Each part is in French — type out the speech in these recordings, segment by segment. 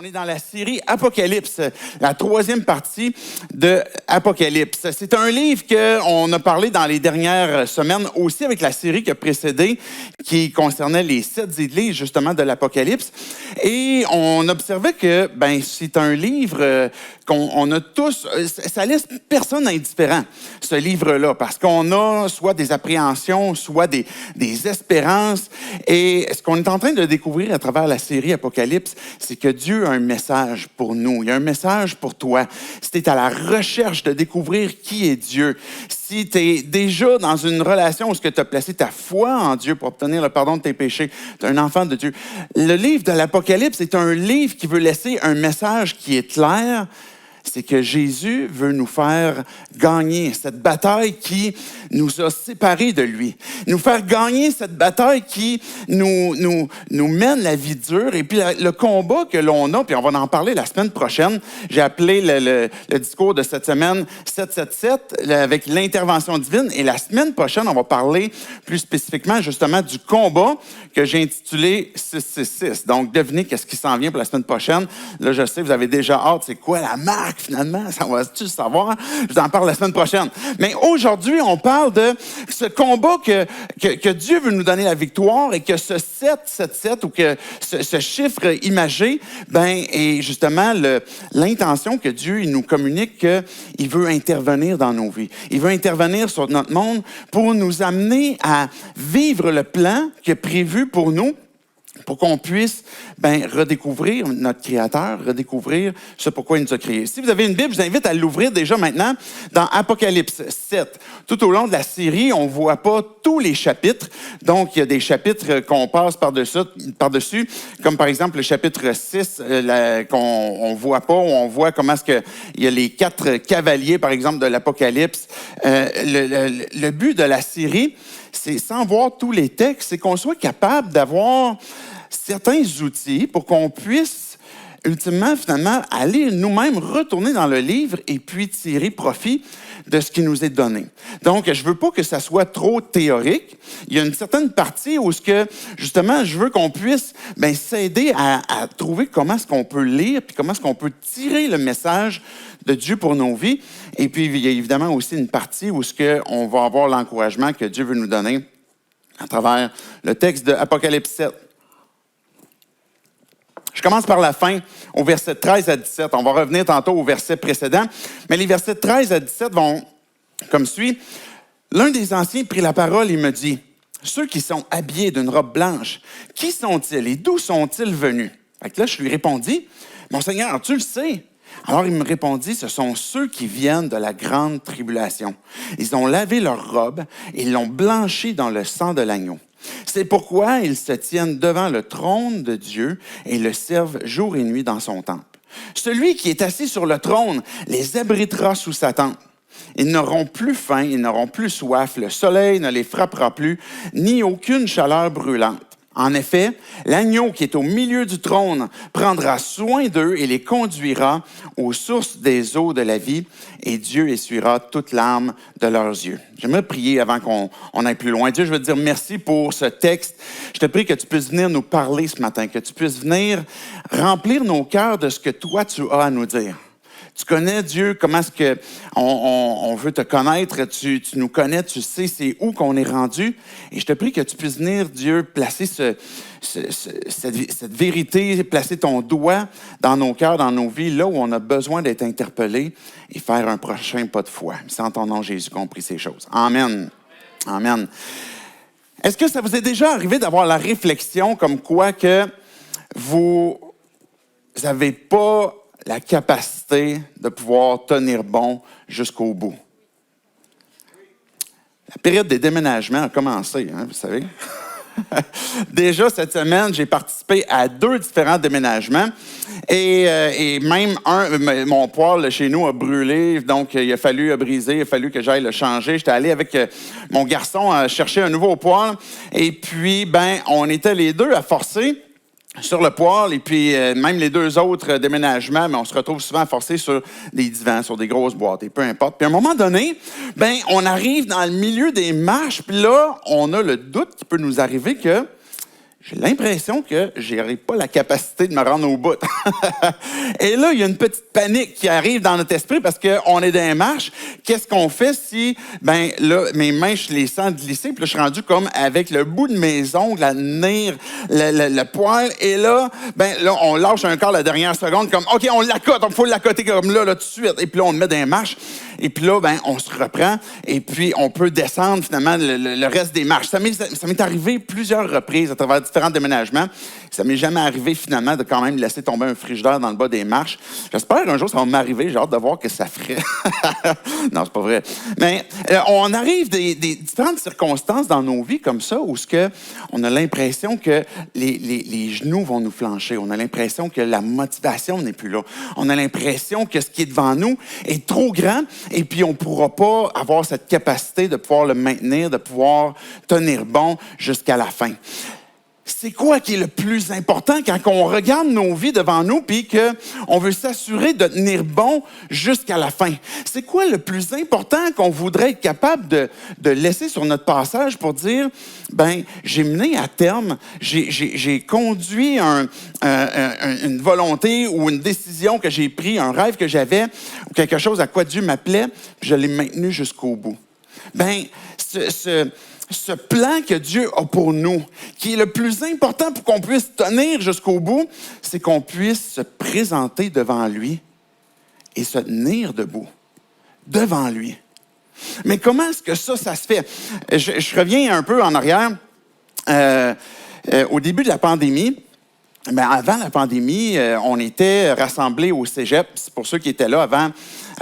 On est dans la série Apocalypse, la troisième partie de Apocalypse. C'est un livre qu'on a parlé dans les dernières semaines, aussi avec la série qui a précédé, qui concernait les 7 églises, justement, de l'Apocalypse. Et on observait que c'est un livre qu'on a tous... Ça laisse personne indifférent, ce livre-là, parce qu'on a soit des appréhensions, soit des espérances. Et ce qu'on est en train de découvrir à travers la série Apocalypse, c'est que Dieu a un message pour nous. Il y a un message pour toi. Si tu es à la recherche de découvrir qui est Dieu, si tu es déjà dans une relation où tu as placé ta foi en Dieu pour obtenir le pardon de tes péchés, tu es un enfant de Dieu. Le livre de l'Apocalypse est un livre qui veut laisser un message qui est clair. C'est que Jésus veut nous faire gagner cette bataille qui nous a séparés de lui. Nous faire gagner cette bataille qui nous mène la vie dure. Et puis le combat que l'on a, puis on va en parler la semaine prochaine. J'ai appelé le discours de cette semaine 777 avec l'intervention divine. Et la semaine prochaine, on va parler plus spécifiquement justement du combat que j'ai intitulé 666. Donc, devinez qu'est-ce qui s'en vient pour la semaine prochaine. Là, je sais, vous avez déjà hâte. C'est quoi la marque? Finalement, ça va-tu savoir? Je vous en parle la semaine prochaine. Mais aujourd'hui, on parle de ce combat que Dieu veut nous donner la victoire et que ce 777 ou que ce chiffre imagé, est justement l'intention que Dieu il nous communique qu'il veut intervenir dans nos vies. Il veut intervenir sur notre monde pour nous amener à vivre le plan qu'il a prévu pour nous, pour qu'on puisse redécouvrir notre Créateur, redécouvrir ce pourquoi il nous a créés. Si vous avez une Bible, je vous invite à l'ouvrir déjà maintenant dans Apocalypse 7. Tout au long de la série, on ne voit pas tous les chapitres. Donc, il y a des chapitres qu'on passe par-dessus, comme par exemple le chapitre 6 qu'on ne voit pas, où on voit comment est-ce qu'il y a les 4 cavaliers, par exemple, de l'Apocalypse. Le but de la série, c'est, sans voir tous les textes, c'est qu'on soit capable d'avoir certains outils pour qu'on puisse ultimement, finalement, aller nous-mêmes retourner dans le livre et puis tirer profit de ce qui nous est donné. Donc, je veux pas que ça soit trop théorique. Il y a une certaine partie où justement, je veux qu'on puisse s'aider à trouver comment est-ce qu'on peut lire puis comment est-ce qu'on peut tirer le message de Dieu pour nos vies. Et puis, il y a évidemment aussi une partie où on va avoir l'encouragement que Dieu veut nous donner à travers le texte de Apocalypse 7. Je commence par la fin, au verset 13 à 17. On va revenir tantôt au verset précédent. Mais les versets 13 à 17 vont comme suit. L'un des anciens prit la parole et me dit, « Ceux qui sont habillés d'une robe blanche, qui sont-ils et d'où sont-ils venus? » Fait que là, je lui répondis, « Mon Seigneur, tu le sais. » Alors il me répondit, « Ce sont ceux qui viennent de la grande tribulation. Ils ont lavé leur robe et l'ont blanchie dans le sang de l'agneau. C'est pourquoi ils se tiennent devant le trône de Dieu et le servent jour et nuit dans son temple. Celui qui est assis sur le trône les abritera sous sa tente. Ils n'auront plus faim, ils n'auront plus soif, le soleil ne les frappera plus, ni aucune chaleur brûlante. En effet, l'agneau qui est au milieu du trône prendra soin d'eux et les conduira aux sources des eaux de la vie, et Dieu essuiera toute larme de leurs yeux. » J'aimerais prier avant qu'on aille plus loin. Dieu, je veux te dire merci pour ce texte. Je te prie que tu puisses venir nous parler ce matin, que tu puisses venir remplir nos cœurs de ce que toi tu as à nous dire. Tu connais Dieu, comment est-ce qu'on veut te connaître, tu nous connais, tu sais c'est où qu'on est rendu. Et je te prie que tu puisses venir, Dieu, placer cette vérité, placer ton doigt dans nos cœurs, dans nos vies, là où on a besoin d'être interpellé et faire un prochain pas de foi. C'est en ton nom, Jésus, qu'on prie ces choses. Amen. Amen. Est-ce que ça vous est déjà arrivé d'avoir la réflexion comme quoi que vous n'avez pas la capacité de pouvoir tenir bon jusqu'au bout? La période des déménagements a commencé, vous savez. Déjà, cette semaine, j'ai participé à 2 différents déménagements et même mon poêle chez nous a brûlé, donc il a fallu briser, il a fallu que j'aille le changer. J'étais allé avec mon garçon chercher un nouveau poêle et puis, on était les 2 à forcer sur le poêle, et puis même les 2 autres déménagements, mais on se retrouve souvent forcés sur des divans, sur des grosses boîtes, et peu importe. Puis à un moment donné, on arrive dans le milieu des marches, puis là, on a le doute qui peut nous arriver que j'ai l'impression que je n'aurai pas la capacité de me rendre au bout. Et là, il y a une petite panique qui arrive dans notre esprit parce qu'on est dans les marches. Qu'est-ce qu'on fait si, ben là, mes mains, je les sens glisser, puis là, je suis rendu comme avec le bout de mes ongles à tenir le poil. Et là, ben là, on lâche un quart la dernière seconde, comme, OK, on l'accote, il faut l'accoter comme là, tout de suite. Et puis là, on le met dans les marches. Et puis là, ben, on se reprend. Et puis, on peut descendre, finalement, le reste des marches. Ça m'est arrivé plusieurs reprises à travers différents déménagements. Ça m'est jamais arrivé, finalement, de quand même laisser tomber un frigidaire dans le bas des marches. J'espère qu'un jour, ça va m'arriver. J'ai hâte de voir ce que ça ferait. Non, c'est pas vrai. Mais on arrive des différentes circonstances dans nos vies comme ça où on a l'impression que les genoux vont nous flancher. On a l'impression que la motivation n'est plus là. On a l'impression que ce qui est devant nous est trop grand et puis on ne pourra pas avoir cette capacité de pouvoir le maintenir, de pouvoir tenir bon jusqu'à la fin. C'est quoi qui est le plus important quand on regarde nos vies devant nous puis qu'on veut s'assurer de tenir bon jusqu'à la fin? C'est quoi le plus important qu'on voudrait être capable de laisser sur notre passage pour dire, ben j'ai mené à terme, j'ai conduit une volonté ou une décision que j'ai prise, un rêve que j'avais ou quelque chose à quoi Dieu m'appelait, puis je l'ai maintenu jusqu'au bout. Ben ce plan que Dieu a pour nous, qui est le plus important pour qu'on puisse tenir jusqu'au bout, c'est qu'on puisse se présenter devant lui et se tenir debout devant lui. Mais comment est-ce que ça se fait? Je reviens un peu en arrière. Au début de la pandémie, ben avant la pandémie, on était rassemblés au cégep. C'est pour ceux qui étaient là avant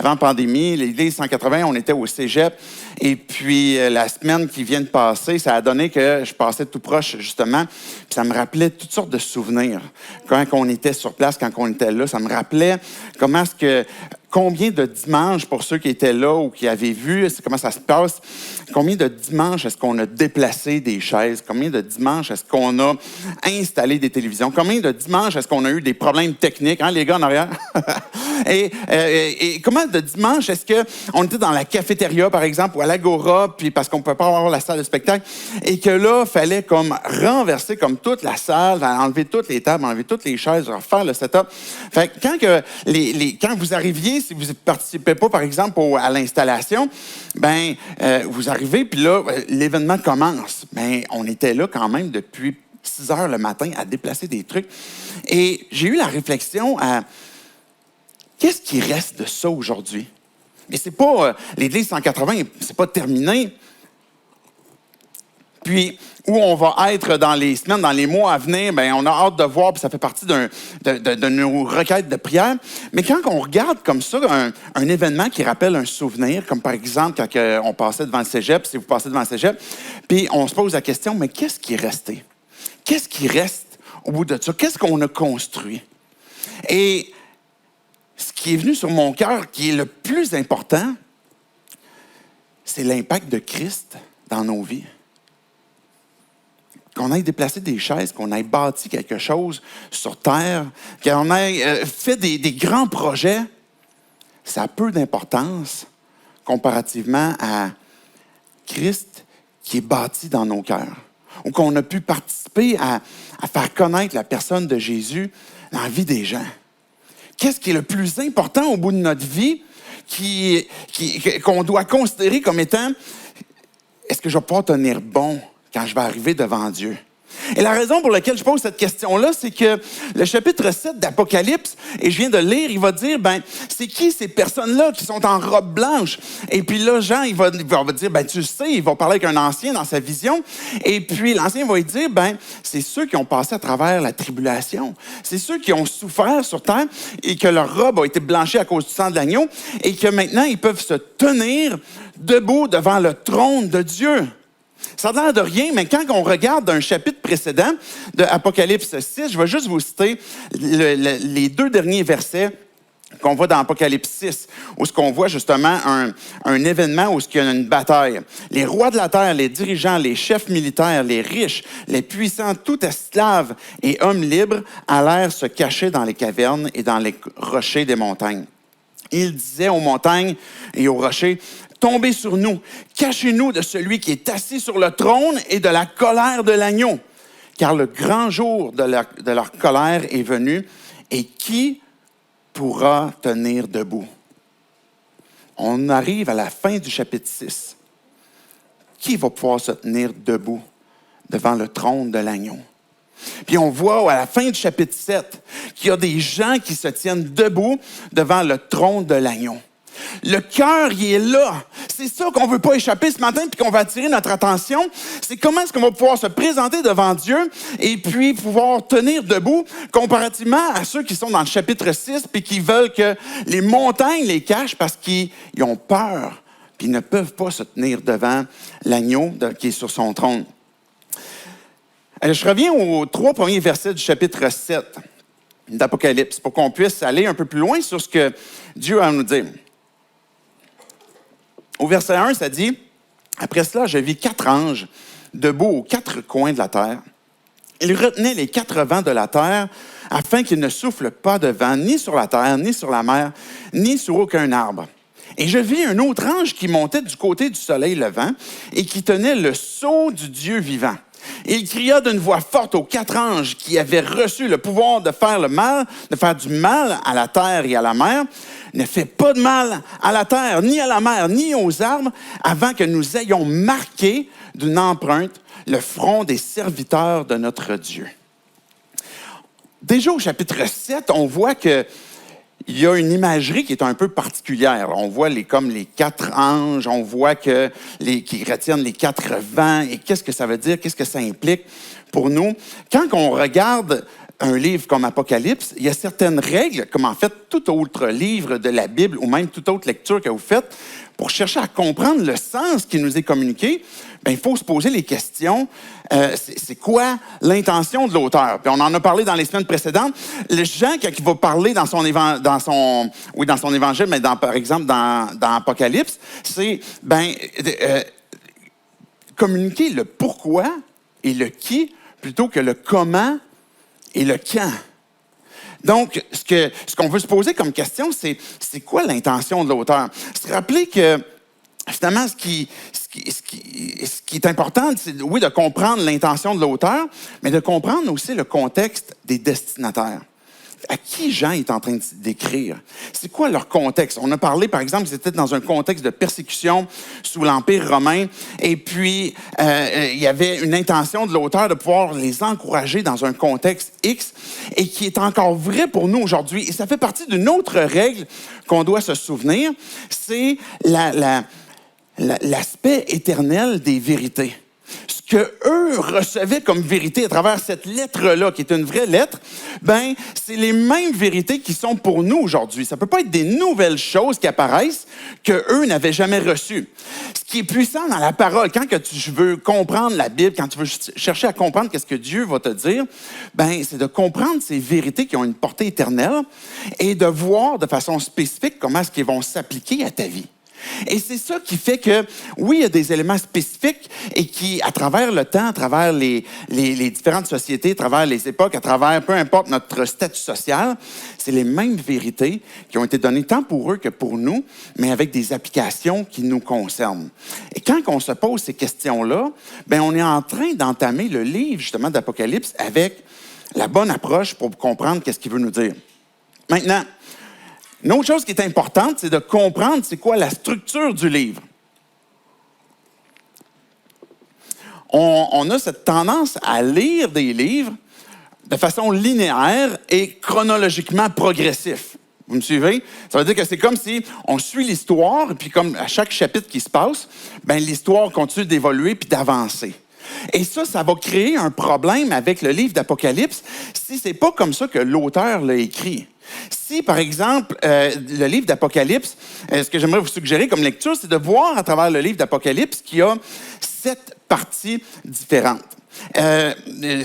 la pandémie, l'Église 180, on était au cégep. Et puis, la semaine qui vient de passer, ça a donné que je passais tout proche, justement. Puis ça me rappelait toutes sortes de souvenirs. Quand on était sur place, quand on était là, ça me rappelait combien de dimanches, pour ceux qui étaient là ou qui avaient vu comment ça se passe, combien de dimanches est-ce qu'on a déplacé des chaises? Combien de dimanches est-ce qu'on a installé des télévisions? Combien de dimanches est-ce qu'on a eu des problèmes techniques, hein, les gars en arrière? et combien de dimanches est-ce qu'on était dans la cafétéria, par exemple, ou à l'Agora, puis parce qu'on ne pouvait pas avoir la salle de spectacle, et que là, il fallait comme renverser comme toute la salle, enlever toutes les tables, enlever toutes les chaises, refaire le setup. Fait que quand vous arriviez, si vous ne participez pas, par exemple, à l'installation, ben vous arrivez, puis là, l'événement commence. Ben, on était là quand même depuis 6 heures le matin à déplacer des trucs. Et j'ai eu la réflexion à qu'est-ce qui reste de ça aujourd'hui? Mais c'est pas l'Église 180, c'est pas terminé. Puis, où on va être dans les semaines, dans les mois à venir, bien, on a hâte de voir, puis ça fait partie de nos requêtes de prière. Mais quand on regarde comme ça un événement qui rappelle un souvenir, comme par exemple quand on passait devant le cégep, si vous passez devant le cégep, puis on se pose la question, mais qu'est-ce qui est resté? Qu'est-ce qui reste au bout de ça? Qu'est-ce qu'on a construit? Et ce qui est venu sur mon cœur, qui est le plus important, c'est l'impact de Christ dans nos vies. Qu'on aille déplacer des chaises, qu'on aille bâti quelque chose sur terre, qu'on aille fait des grands projets, ça a peu d'importance comparativement à Christ qui est bâti dans nos cœurs. Ou qu'on a pu participer à faire connaître la personne de Jésus dans la vie des gens. Qu'est-ce qui est le plus important au bout de notre vie qu'on doit considérer comme étant est-ce que je vais pouvoir tenir bon quand je vais arriver devant Dieu? Et la raison pour laquelle je pose cette question-là, c'est que le chapitre 7 d'Apocalypse, et je viens de le lire, il va dire, ben, c'est qui ces personnes-là qui sont en robe blanche? Et puis là, Jean, il va dire, ben, tu sais, il va parler avec un ancien dans sa vision. Et puis l'ancien va lui dire, ben, c'est ceux qui ont passé à travers la tribulation. C'est ceux qui ont souffert sur terre et que leur robe a été blanchie à cause du sang de l'agneau et que maintenant, ils peuvent se tenir debout devant le trône de Dieu. Ça n'a l'air de rien, mais quand on regarde un chapitre précédent de Apocalypse 6, je vais juste vous citer les 2 derniers versets qu'on voit dans Apocalypse 6, où ce qu'on voit justement un événement où il y a une bataille. Les rois de la terre, les dirigeants, les chefs militaires, les riches, les puissants, tout esclaves et hommes libres allèrent se cacher dans les cavernes et dans les rochers des montagnes. Ils disaient aux montagnes et aux rochers, « Tombez sur nous, cachez-nous de celui qui est assis sur le trône et de la colère de l'agneau. car le grand jour de leur colère est venu, et qui pourra tenir debout? On arrive à la fin du chapitre 6. Qui va pouvoir se tenir debout devant le trône de l'agneau? Puis on voit à la fin du chapitre 7 qu'il y a des gens qui se tiennent debout devant le trône de l'agneau. Le cœur, il est là. C'est ça qu'on ne veut pas échapper ce matin puis qu'on va attirer notre attention. C'est comment est-ce qu'on va pouvoir se présenter devant Dieu et puis pouvoir tenir debout comparativement à ceux qui sont dans le chapitre 6 puis qui veulent que les montagnes les cachent parce qu'ils ont peur puis ils ne peuvent pas se tenir devant l'agneau qui est sur son trône. Je reviens aux 3 premiers versets du chapitre 7 d'Apocalypse pour qu'on puisse aller un peu plus loin sur ce que Dieu a à nous dire. Au verset 1, ça dit, « Après cela, je vis 4 anges debout aux 4 coins de la terre. Ils retenaient les 4 vents de la terre afin qu'ils ne soufflent pas de vent ni sur la terre, ni sur la mer, ni sur aucun arbre. Et je vis un autre ange qui montait du côté du soleil levant et qui tenait le sceau du Dieu vivant. Et il cria d'une voix forte aux 4 anges qui avaient reçu le pouvoir de faire le mal, de faire du mal à la terre et à la mer. Ne fais pas de mal à la terre, ni à la mer, ni aux arbres, avant que nous ayons marqué d'une empreinte le front des serviteurs de notre Dieu. » Déjà au chapitre 7, on voit que il y a une imagerie qui est un peu particulière. On voit comme les 4 anges, on voit qu'ils retiennent les 4 vents. Et qu'est-ce que ça veut dire? Qu'est-ce que ça implique pour nous? Quand on regarde un livre comme Apocalypse, il y a certaines règles, comme en fait tout autre livre de la Bible ou même toute autre lecture que vous faites, pour chercher à comprendre le sens qui nous est communiqué, bien, il faut se poser les questions. C'est quoi l'intention de l'auteur? Puis on en a parlé dans les semaines précédentes. Le Jean, quand il va parler dans son évangile, mais par exemple dans Apocalypse, c'est communiquer le pourquoi et le qui plutôt que le comment et le quand. Donc, ce qu'on veut se poser comme question, c'est quoi l'intention de l'auteur? Se rappeler que, finalement, ce qui est important, c'est, oui, de comprendre l'intention de l'auteur, mais de comprendre aussi le contexte des destinataires. À qui Jean est en train d'écrire? C'est quoi leur contexte? On a parlé, par exemple, qu'ils étaient dans un contexte de persécution sous l'Empire romain, et puis il y avait une intention de l'auteur de pouvoir les encourager dans un contexte X, et qui est encore vrai pour nous aujourd'hui. Et ça fait partie d'une autre règle qu'on doit se souvenir, c'est l'aspect éternel des vérités. Ce qu'eux recevaient comme vérité à travers cette lettre-là, qui est une vraie lettre, ben, c'est les mêmes vérités qui sont pour nous aujourd'hui. Ça ne peut pas être des nouvelles choses qui apparaissent qu'eux n'avaient jamais reçues. Ce qui est puissant dans la parole, quand que tu veux comprendre la Bible, quand tu veux chercher à comprendre qu'est-ce que Dieu va te dire, ben, c'est de comprendre ces vérités qui ont une portée éternelle et de voir de façon spécifique comment est-ce qu'ils vont s'appliquer à ta vie. Et c'est ça qui fait que, oui, il y a des éléments spécifiques et qui, à travers le temps, à travers les différentes sociétés, à travers les époques, à travers, peu importe notre statut social, c'est les mêmes vérités qui ont été données tant pour eux que pour nous, mais avec des applications qui nous concernent. Et quand on se pose ces questions-là, bien, on est en train d'entamer le livre, justement, d'Apocalypse avec la bonne approche pour comprendre qu'est-ce qu'il veut nous dire. Maintenant, une autre chose qui est importante, c'est de comprendre c'est quoi la structure du livre. On a cette tendance à lire des livres de façon linéaire et chronologiquement progressif. Vous me suivez? Ça veut dire que c'est comme si on suit l'histoire, et puis comme à chaque chapitre qui se passe, bien, l'histoire continue d'évoluer puis d'avancer. Et ça va créer un problème avec le livre d'Apocalypse si c'est pas comme ça que l'auteur l'a écrit. Si, par exemple, le livre d'Apocalypse, ce que j'aimerais vous suggérer comme lecture, c'est de voir à travers le livre d'Apocalypse qu'il y a 7 parties différentes.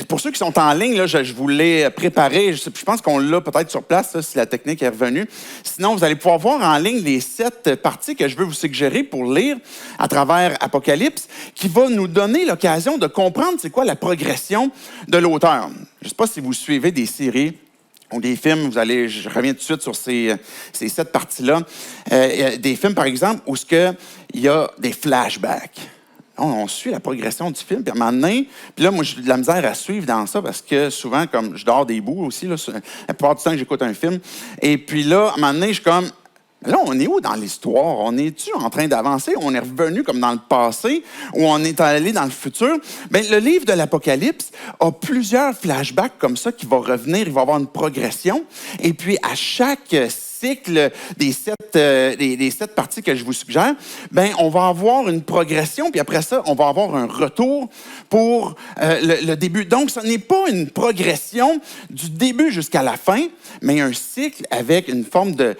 Pour ceux qui sont en ligne, là, je vous l'ai préparé. Je pense qu'on l'a peut-être sur place, là, si la technique est revenue. Sinon, vous allez pouvoir voir en ligne les 7 parties que je veux vous suggérer pour lire à travers Apocalypse, qui va nous donner l'occasion de comprendre c'est quoi la progression de l'auteur. Je ne sais pas si vous suivez des séries ou des films, je reviens tout de suite sur ces 7 parties-là. Des films, par exemple, où il y a des flashbacks. On suit la progression du film. Puis à un moment donné, puis là, moi, j'ai de la misère à suivre dans ça parce que souvent, comme je dors des bouts aussi, là, la plupart du temps que j'écoute un film. Et puis là, à un moment donné, je suis comme, là, on est où dans l'histoire? On est-tu en train d'avancer? On est revenu comme dans le passé ou on est allé dans le futur? Bien, le livre de l'Apocalypse a plusieurs flashbacks comme ça qui vont revenir. Il va y avoir une progression. Et puis, à chaque cycle des sept parties que je vous suggère, ben on va avoir une progression, puis après ça, on va avoir un retour pour le début. Donc, ce n'est pas une progression du début jusqu'à la fin, mais un cycle avec une forme de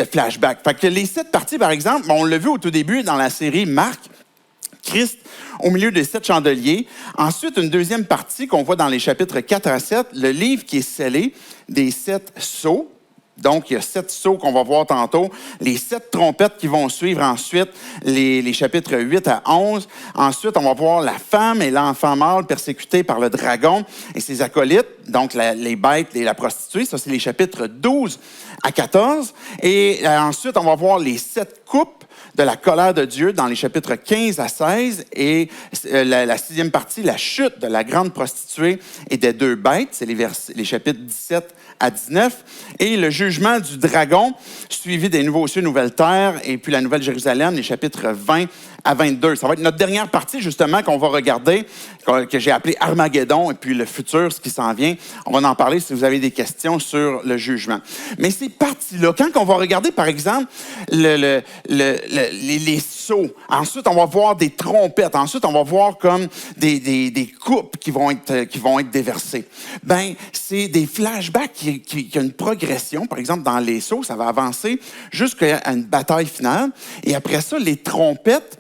flashback. Fait que les 7 parties, par exemple, on l'a vu au tout début dans la série Marc, Christ au milieu des 7 chandeliers. Ensuite, une deuxième partie qu'on voit dans les chapitres 4 à 7, le livre qui est scellé des 7 sceaux. Donc, il y a 7 sceaux qu'on va voir tantôt, les 7 trompettes qui vont suivre ensuite, les chapitres 8 à 11. Ensuite, on va voir la femme et l'enfant mâle persécutés par le dragon et ses acolytes, donc les bêtes et la prostituée. Ça, c'est les chapitres 12 à 14. Et ensuite, on va voir les 7 coupes de la colère de Dieu dans les chapitres 15 à 16 et la 6e partie, la chute de la grande prostituée et des 2 bêtes, c'est les chapitres 17 à 19, et le jugement du dragon, suivi des nouveaux cieux, nouvelles terres, et puis la Nouvelle Jérusalem, les chapitres 20 à 22. Ça va être notre dernière partie, justement, qu'on va regarder, que j'ai appelée Armageddon, et puis le futur, ce qui s'en vient. On va en parler si vous avez des questions sur le jugement. Mais ces parties-là, quand on va regarder, par exemple, les sceaux, ensuite, on va voir des trompettes, ensuite, on va voir comme des coupes qui vont être déversées. Ben, c'est des flashbacks qui ont une progression. Par exemple, dans les sceaux, ça va avancer jusqu'à une bataille finale. Et après ça, les trompettes,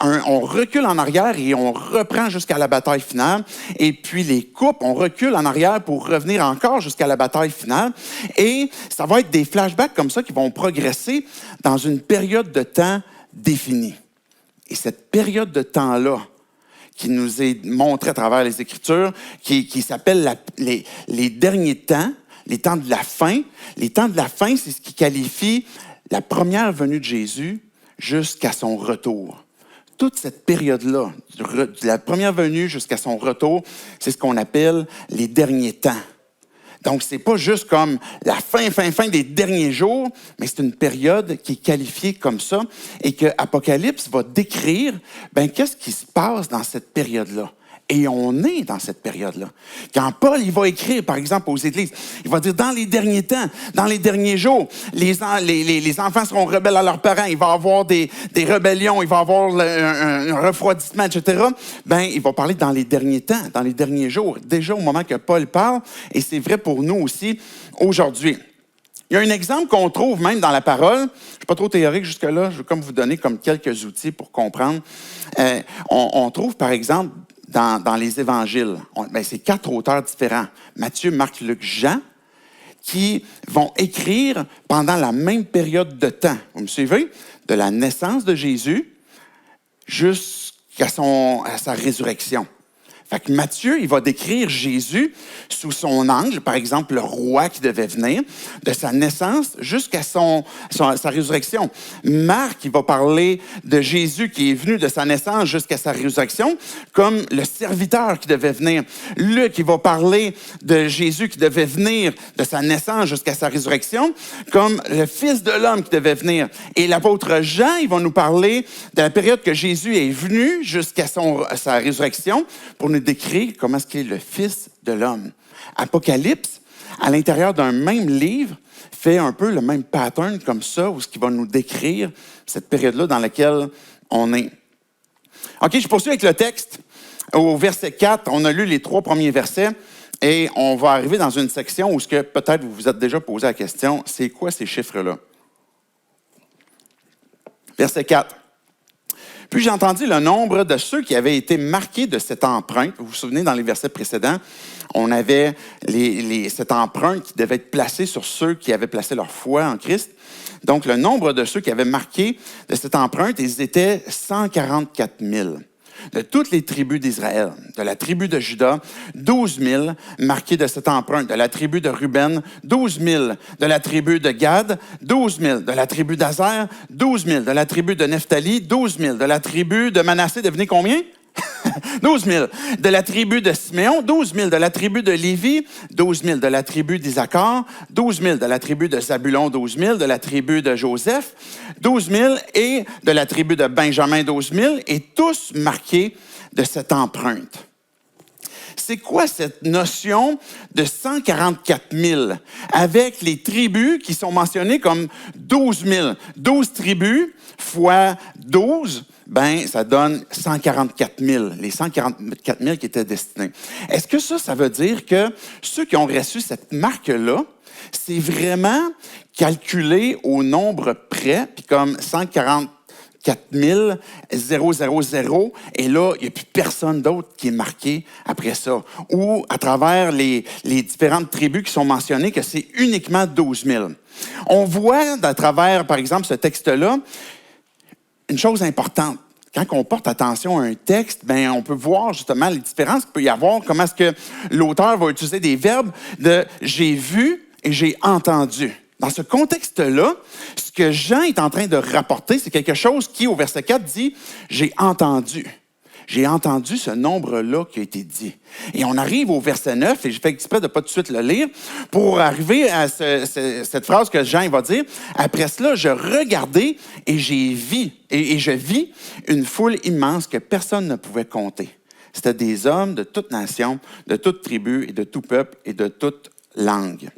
on recule en arrière et on reprend jusqu'à la bataille finale. Et puis les coupes, on recule en arrière pour revenir encore jusqu'à la bataille finale. Et ça va être des flashbacks comme ça qui vont progresser dans une période de temps définie. Et cette période de temps-là, qui nous est montrée à travers les Écritures, qui s'appelle les derniers temps, les temps de la fin. Les temps de la fin, c'est ce qui qualifie la première venue de Jésus jusqu'à son retour. Toute cette période-là, de la première venue jusqu'à son retour, c'est ce qu'on appelle les derniers temps. Donc, ce n'est pas juste comme la fin des derniers jours, mais c'est une période qui est qualifiée comme ça et que Apocalypse va décrire, qu'est-ce qui se passe dans cette période-là. Et on est dans cette période-là. Quand Paul, il va écrire, par exemple, aux églises, il va dire, dans les derniers temps, dans les derniers jours, les enfants seront rebelles à leurs parents, il va y avoir des rébellions, il va y avoir un refroidissement, etc. Il va parler dans les derniers temps, dans les derniers jours, déjà au moment que Paul parle, et c'est vrai pour nous aussi aujourd'hui. Il y a un exemple qu'on trouve même dans la parole. Je ne suis pas trop théorique jusque-là, je veux comme vous donner comme quelques outils pour comprendre. On trouve, par exemple, dans les évangiles, c'est 4 auteurs différents, Matthieu, Marc, Luc, Jean, qui vont écrire pendant la même période de temps. Vous me suivez? De la naissance de Jésus jusqu'à sa résurrection. Fait que Matthieu, il va décrire Jésus sous son ange, par exemple, le roi qui devait venir, de sa naissance jusqu'à sa résurrection. Marc, il va parler de Jésus qui est venu de sa naissance jusqu'à sa résurrection, comme le serviteur qui devait venir. Luc, il va parler de Jésus qui devait venir de sa naissance jusqu'à sa résurrection, comme le Fils de l'homme qui devait venir. Et l'apôtre Jean, il va nous parler de la période que Jésus est venu jusqu'à sa résurrection pour nous décrire comment est-ce qu'il est le Fils de l'homme. Apocalypse, à l'intérieur d'un même livre, fait un peu le même pattern comme ça, où ce qui va nous décrire cette période-là dans laquelle on est. OK, je poursuis avec le texte. Au verset 4, on a lu les 3 premiers versets et on va arriver dans une section où ce que peut-être vous vous êtes déjà posé la question, c'est quoi ces chiffres-là? Verset 4. Puis j'ai entendu le nombre de ceux qui avaient été marqués de cette empreinte. Vous vous souvenez, dans les versets précédents, on avait cette empreinte qui devait être placée sur ceux qui avaient placé leur foi en Christ. Donc, le nombre de ceux qui avaient marqué de cette empreinte, ils étaient 144 000. de toutes les tribus d'Israël. De la tribu de Juda, 12 000 marqués de cette empreinte. De la tribu de Ruben, 12 000. De la tribu de Gad, 12 000. De la tribu d'Azer, 12 000. De la tribu de Nephtali, 12 000. De la tribu de Manassé, devinez combien? 12 000. De la tribu de Siméon, 12 000. De la tribu de Lévi, 12 000. De la tribu d'Isaacar, 12 000. De la tribu de Zabulon, 12 000. De la tribu de Joseph, 12 000. Et de la tribu de Benjamin, 12 000. Et tous marqués de cette empreinte. C'est quoi cette notion de 144 000 avec les tribus qui sont mentionnées comme 12 000? 12 tribus fois 12, ben, ça donne 144 000, les 144 000 qui étaient destinés. Est-ce que ça veut dire que ceux qui ont reçu cette marque-là, c'est vraiment calculé au nombre près, puis comme 144 000, 000, et là, il n'y a plus personne d'autre qui est marqué après ça. Ou à travers les différentes tribus qui sont mentionnées, que c'est uniquement 12 000. On voit à travers, par exemple, ce texte-là, une chose importante. Quand on porte attention à un texte, ben, on peut voir justement les différences qu'il peut y avoir, comment est-ce que l'auteur va utiliser des verbes de « j'ai vu » et « j'ai entendu ». Dans ce contexte-là, ce que Jean est en train de rapporter, c'est quelque chose qui, au verset 4, dit « j'ai entendu ». J'ai entendu ce nombre-là qui a été dit. Et on arrive au verset 9, et je fais exprès de ne pas tout de suite le lire, pour arriver à cette phrase que Jean va dire. Après cela, je regardais et je vis une foule immense que personne ne pouvait compter. C'était des hommes de toute nation, de toute tribu et de tout peuple et de toute langue.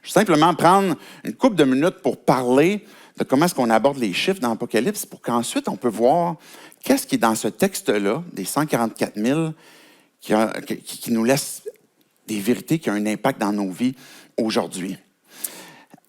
Je vais simplement prendre une couple de minutes pour parler de comment est-ce qu'on aborde les chiffres dans l'Apocalypse pour qu'ensuite on peut voir qu'est-ce qui est dans ce texte-là, des 144 000, qui nous laisse des vérités qui ont un impact dans nos vies aujourd'hui.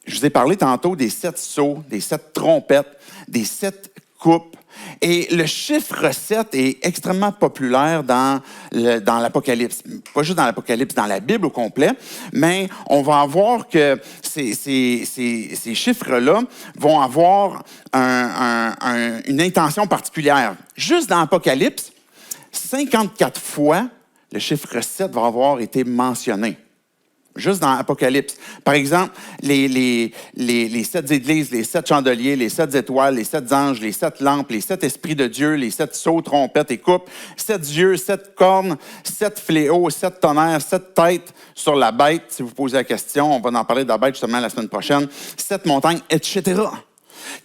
Je vous ai parlé tantôt des 7 sceaux, des 7 trompettes, des 7 coupes. Et le chiffre 7 est extrêmement populaire dans l'Apocalypse. Pas juste dans l'Apocalypse, dans la Bible au complet, mais on va voir que ces chiffres-là vont avoir une intention particulière. Juste dans l'Apocalypse, 54 fois, le chiffre 7 va avoir été mentionné. Juste dans l'Apocalypse. Par exemple, les 7 églises, les 7 chandeliers, les 7 étoiles, les 7 anges, les 7 lampes, les 7 esprits de Dieu, les 7 sceaux, trompettes et coupes, 7 yeux, 7 cornes, 7 fléaux, 7 tonnerres, 7 têtes sur la bête. Si vous posez la question, on va en parler de la bête justement la semaine prochaine. 7 montagnes, etc.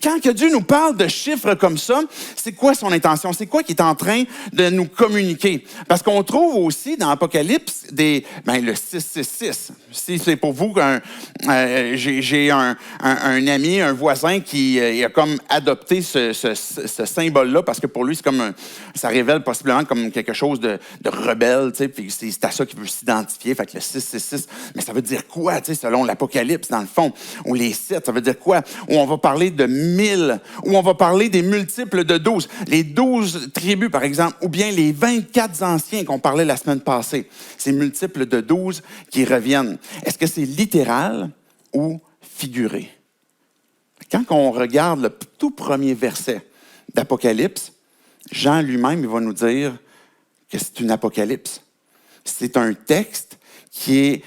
Quand que Dieu nous parle de chiffres comme ça, c'est quoi son intention? C'est quoi qu'il est en train de nous communiquer? Parce qu'on trouve aussi dans l'Apocalypse le 666. Si c'est pour vous j'ai un ami, un voisin qui a comme adopté ce symbole-là parce que pour lui, c'est comme ça révèle possiblement comme quelque chose de rebelle, tu sais, puis c'est à ça qu'il veut s'identifier. Fait que le 666, mais ça veut dire quoi, tu sais, selon l'Apocalypse, dans le fond? Ou les 7, ça veut dire quoi? Ou on va parler de 1000, ou on va parler des multiples de 12. Les 12 tribus, par exemple, ou bien les 24 anciens qu'on parlait la semaine passée. Ces multiples de 12 qui reviennent. Est-ce que c'est littéral ou figuré? Quand on regarde le tout premier verset d'Apocalypse, Jean lui-même, il va nous dire que c'est une apocalypse. C'est un texte qui est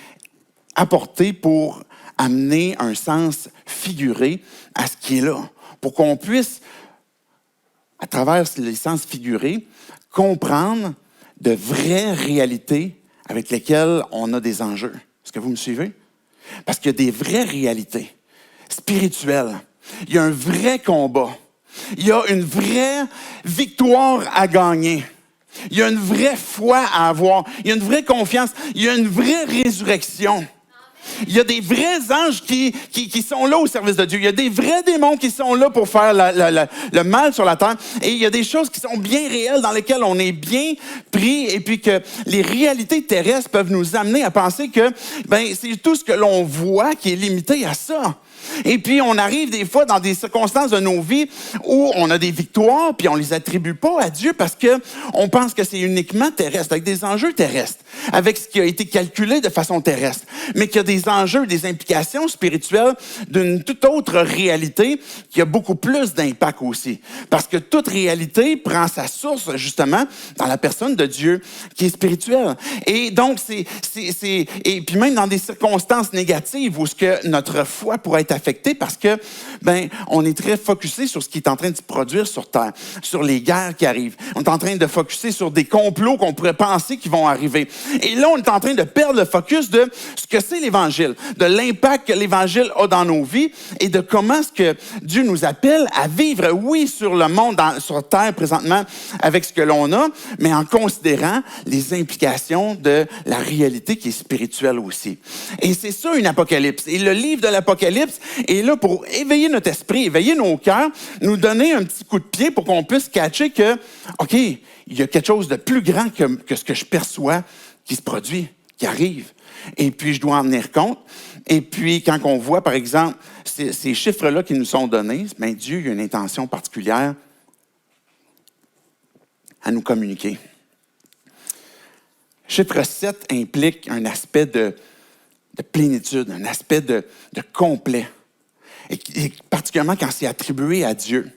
apporté pour amener un sens figuré à ce qui est là, pour qu'on puisse, à travers les sens figurés, comprendre de vraies réalités avec lesquelles on a des enjeux. Est-ce que vous me suivez? Parce qu'il y a des vraies réalités spirituelles. Il y a un vrai combat. Il y a une vraie victoire à gagner. Il y a une vraie foi à avoir. Il y a une vraie confiance. Il y a une vraie résurrection. Il y a des vrais anges qui sont là au service de Dieu. Il y a des vrais démons qui sont là pour faire le mal sur la terre. Et il y a des choses qui sont bien réelles dans lesquelles on est bien pris et puis que les réalités terrestres peuvent nous amener à penser que c'est tout ce que l'on voit qui est limité à ça. Et puis, on arrive des fois dans des circonstances de nos vies où on a des victoires, puis on les attribue pas à Dieu parce que on pense que c'est uniquement terrestre, avec des enjeux terrestres, avec ce qui a été calculé de façon terrestre, mais qu'il y a des enjeux, des implications spirituelles d'une toute autre réalité qui a beaucoup plus d'impact aussi. Parce que toute réalité prend sa source, justement, dans la personne de Dieu qui est spirituelle. Et donc, et puis même dans des circonstances négatives où ce que notre foi pourrait être affectée parce que, on est très focusé sur ce qui est en train de se produire sur Terre, sur les guerres qui arrivent. On est en train de focuser sur des complots qu'on pourrait penser qui vont arriver. Et là, on est en train de perdre le focus de ce que c'est l'Évangile, de l'impact que l'Évangile a dans nos vies et de comment est-ce que Dieu nous appelle à vivre, oui, sur le monde, sur Terre présentement, avec ce que l'on a, mais en considérant les implications de la réalité qui est spirituelle aussi. Et c'est ça une apocalypse. Et le livre de l'Apocalypse est là pour éveiller notre esprit, éveiller nos cœurs, nous donner un petit coup de pied pour qu'on puisse catcher que, OK, il y a quelque chose de plus grand que ce que je perçois qui se produit, qui arrive. Et puis, je dois en tenir compte. Et puis, quand on voit, par exemple, ces chiffres-là qui nous sont donnés, Dieu il a une intention particulière à nous communiquer. Chiffre 7 implique un aspect de plénitude, un aspect de complet. Et particulièrement quand c'est attribué à Dieu.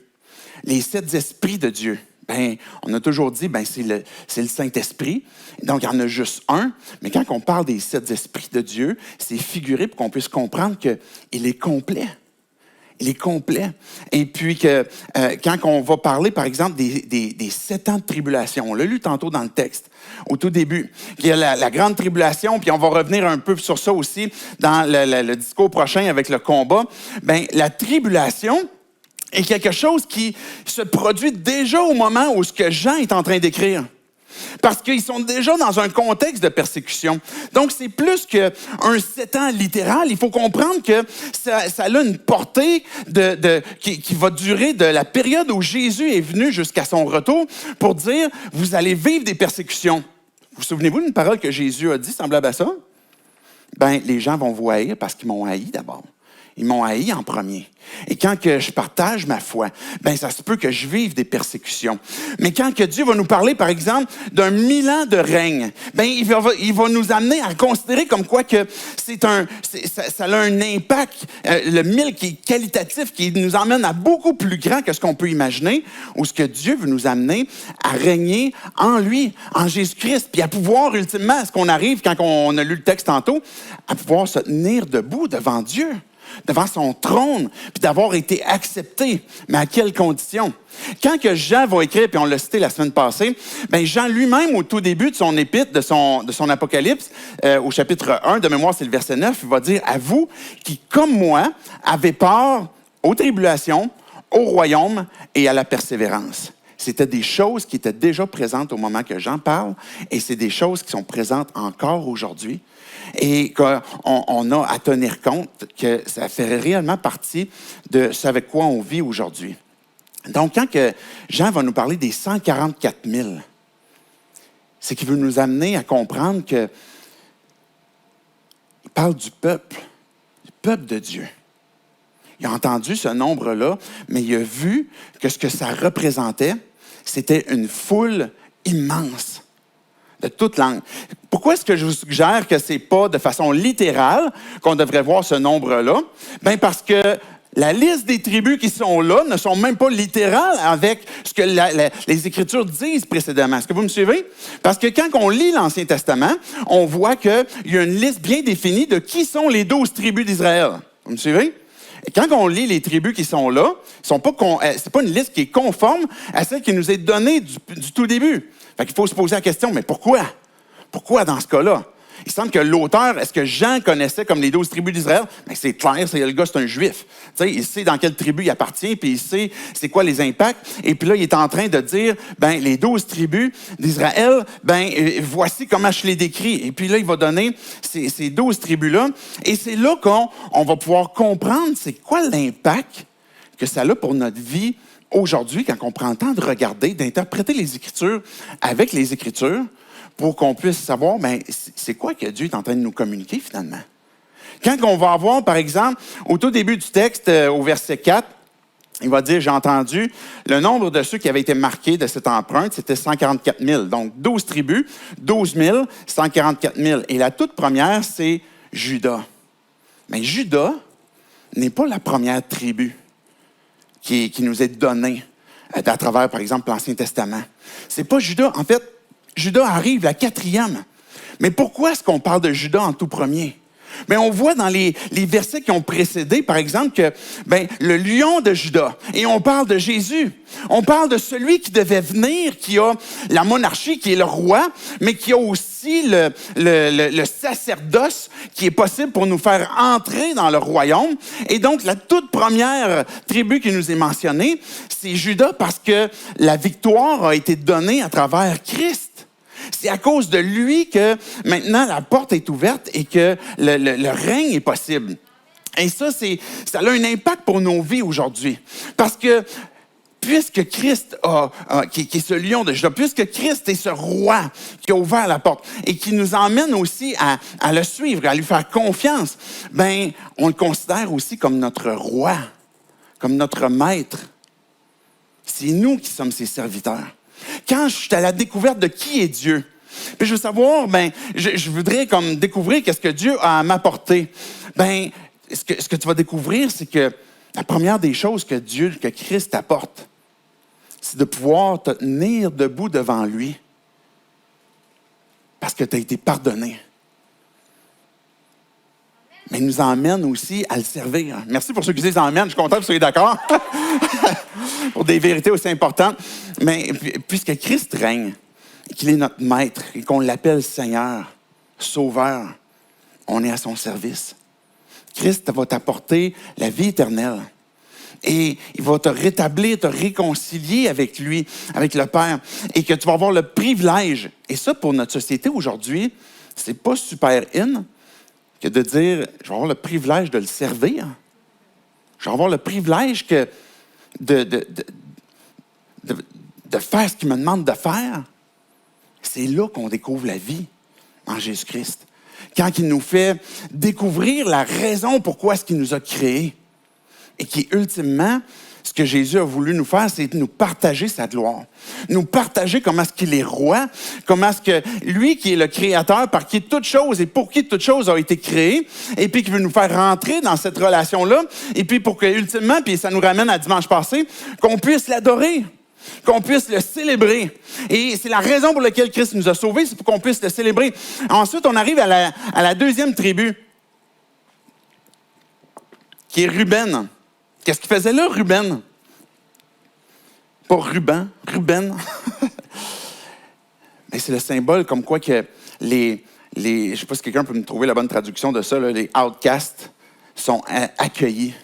Les 7 esprits de Dieu, on a toujours dit, c'est le Saint-Esprit. Donc, il y en a juste un. Mais quand on parle des 7 esprits de Dieu, c'est figuré pour qu'on puisse comprendre qu'il est complet. Il est complet. Et puis, quand on va parler, par exemple, des 7 ans de tribulation, on l'a lu tantôt dans le texte, au tout début, qu'il y a la grande tribulation, puis on va revenir un peu sur ça aussi dans le discours prochain avec le combat. La tribulation est quelque chose qui se produit déjà au moment où ce que Jean est en train d'écrire. Parce qu'ils sont déjà dans un contexte de persécution. Donc, c'est plus qu'un 7 ans littéral. Il faut comprendre que ça a une portée qui va durer de la période où Jésus est venu jusqu'à son retour pour dire, vous allez vivre des persécutions. Vous souvenez-vous d'une parole que Jésus a dit semblable à ça? Les gens vont vous haïr parce qu'ils m'ont haï d'abord. Ils m'ont haï en premier. Et quand que je partage ma foi, ça se peut que je vive des persécutions. Mais quand que Dieu va nous parler, par exemple, d'un 1000 ans de règne, il va nous amener à considérer comme quoi que ça a un impact, le 1000 qui est qualitatif, qui nous emmène à beaucoup plus grand que ce qu'on peut imaginer, ou ce que Dieu veut nous amener à régner en lui, en Jésus-Christ, puis à pouvoir ultimement, à ce qu'on arrive, quand on a lu le texte tantôt, à pouvoir se tenir debout devant Dieu, devant son trône, puis d'avoir été accepté. Mais à quelles conditions? Quand que Jean va écrire, puis on l'a cité la semaine passée, Jean lui-même, au tout début de son épître, de son Apocalypse, au chapitre 1, de mémoire, c'est le verset 9, il va dire « À vous qui, comme moi, avez part aux tribulations, au royaume et à la persévérance. » C'était des choses qui étaient déjà présentes au moment que Jean parle, et c'est des choses qui sont présentes encore aujourd'hui. Et qu'on a à tenir compte que ça fait réellement partie de ce avec quoi on vit aujourd'hui. Donc, quand que Jean va nous parler des 144 000, c'est qu'il veut nous amener à comprendre qu'il parle du peuple de Dieu. Il a entendu ce nombre-là, mais il a vu que ce que ça représentait, c'était une foule immense. De toute langue. Pourquoi est-ce que je vous suggère que ce n'est pas de façon littérale qu'on devrait voir ce nombre-là? Parce que la liste des tribus qui sont là ne sont même pas littérales avec ce que les Écritures disent précédemment. Est-ce que vous me suivez? Parce que quand on lit l'Ancien Testament, on voit qu'il y a une liste bien définie de qui sont les 12 tribus d'Israël. Vous me suivez? Et quand on lit les tribus qui sont là, c'est pas une liste qui est conforme à celle qui nous est donnée du tout début. Fait qu'il faut se poser la question, mais pourquoi? Pourquoi dans ce cas-là? Il semble que l'auteur, est-ce que Jean connaissait comme les 12 tribus d'Israël? C'est clair, le gars, c'est un juif. Il sait dans quelle tribu il appartient, puis il sait c'est quoi les impacts. Et puis là, il est en train de dire, les 12 tribus d'Israël, voici comment je les décris. Et puis là, il va donner ces 12 tribus-là. Et c'est là qu'on va pouvoir comprendre c'est quoi l'impact que ça a pour notre vie aujourd'hui, quand on prend le temps de regarder, d'interpréter les Écritures avec les Écritures, pour qu'on puisse savoir, c'est quoi que Dieu est en train de nous communiquer finalement? Quand on va avoir, par exemple, au tout début du texte, au verset 4, il va dire, j'ai entendu, le nombre de ceux qui avaient été marqués de cette empreinte, c'était 144 000. Donc, 12 tribus, 12 000, 144 000. Et la toute première, c'est Juda. Mais Juda n'est pas la première tribu qui nous est donnée à travers, par exemple, l'Ancien Testament. C'est pas Juda. En fait, Juda arrive la 4e. Mais pourquoi est-ce qu'on parle de Juda en tout premier? Bien, on voit dans les versets qui ont précédé, par exemple, que le lion de Juda, et on parle de Jésus. On parle de celui qui devait venir, qui a la monarchie, qui est le roi, mais qui a aussi le sacerdoce qui est possible pour nous faire entrer dans le royaume. Et donc, la toute première tribu qui nous est mentionnée, c'est Juda, parce que la victoire a été donnée à travers Christ. C'est à cause de lui que maintenant la porte est ouverte et que le règne est possible. Et ça a un impact pour nos vies aujourd'hui. Parce que puisque Christ qui est ce lion de Juda, puisque Christ est ce roi qui a ouvert la porte et qui nous emmène aussi à le suivre, à lui faire confiance, on le considère aussi comme notre roi, comme notre maître. C'est nous qui sommes ses serviteurs. Quand je suis à la découverte de qui est Dieu, puis je veux savoir, je voudrais comme découvrir qu'est-ce que Dieu a à m'apporter. Ce que tu vas découvrir, c'est que la première des choses que Christ t'apporte, c'est de pouvoir te tenir debout devant lui parce que tu as été pardonné. Mais il nous emmène aussi à le servir. Merci pour ceux qui disent Amen. Je suis content que vous soyez d'accord. Pour des vérités aussi importantes. Mais puisque Christ règne, qu'il est notre maître et qu'on l'appelle Seigneur, Sauveur, on est à son service. Christ va t'apporter la vie éternelle. Et il va te rétablir, te réconcilier avec lui, avec le Père. Et que tu vas avoir le privilège. Et ça, pour notre société aujourd'hui, c'est pas super in que de dire, je vais avoir le privilège de le servir. Je vais avoir le privilège de faire ce qu'il me demande de faire. C'est là qu'on découvre la vie en Jésus-Christ. Quand il nous fait découvrir la raison pourquoi est-ce qu'il nous a créés. Et qui, ultimement, ce que Jésus a voulu nous faire, c'est nous partager sa gloire. Nous partager comment est-ce qu'il est roi, comment est-ce que lui qui est le créateur, par qui toute chose et pour qui toute chose a été créée, et puis qui veut nous faire rentrer dans cette relation-là, et puis pour que, ultimement, puis ça nous ramène à dimanche passé, qu'on puisse l'adorer, qu'on puisse le célébrer. Et c'est la raison pour laquelle Christ nous a sauvés, c'est pour qu'on puisse le célébrer. Ensuite, on arrive à la deuxième tribu, qui est Ruben. Qu'est-ce qu'il faisait là, Ruben? Pas Ruben, Ruben. Mais c'est le symbole comme quoi que je ne sais pas si quelqu'un peut me trouver la bonne traduction de ça, là, les outcasts sont accueillis.